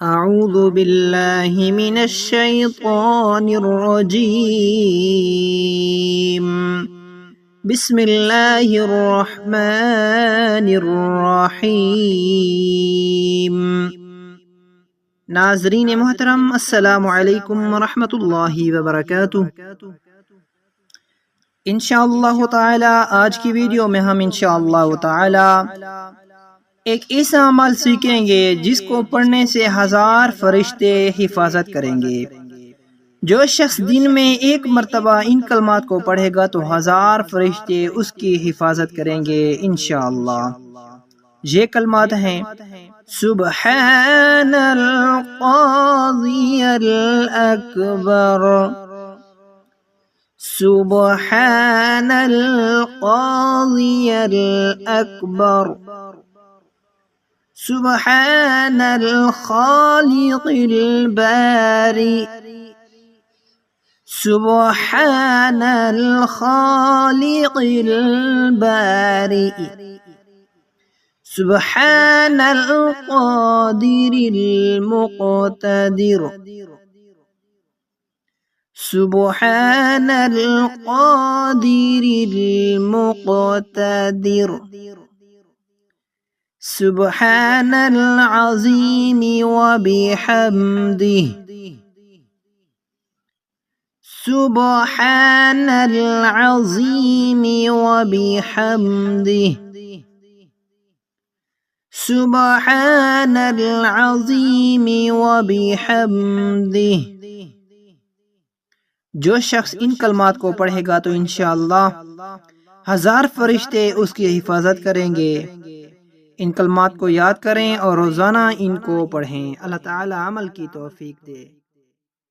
अऊज़ु बिल्लाहि मिनश शैतानिर रजीम। बिस्मिल्लाहिर रहमानिर रहीम। नाज़रीन मोहतरम, अस्सलामु अलैकुम रहमतुल्लाहि व बरकातुहू। इंशाअल्लाह ताला आज की वीडियो में हम इंशाअल्लाह ताला एक ऐसा अमल सीखेंगे जिसको पढ़ने से 1000 फरिश्ते हिफाजत करेंगे। जो शख्स दिन में एक मर्तबा इन कलमात को पढ़ेगा तो 1000 फरिश्ते उसकी हिफाजत करेंगे इंशाअल्लाह। ये कलमात हैं: सुब्हानल क़ादियल अकबर, सुब्हानल क़ादियल अकबर, सुब्हानल खालिक़िल बारी, सुब्हानल खालिक़िल बारी, सुब्हानल क़ादिरिल मुक़तदिर, सुब्हानल क़ादिरिल मुक़तदिर, सुब्हानल अज़ीमि व बिहम्दिही, सुब्हानल अज़ीमि व बिहम्दिही, सुब्हानल अज़ीमि व बिहम्दिही। जो शख्स इन कलमात को पढ़ेगा तो इंशाअल्लाह 1000 फरिश्ते उसकी हिफाजत करेंगे। इन कलमात को याद करें और रोज़ाना इनको पढ़ें। अल्लाह ताला अमल की तौफीक दे।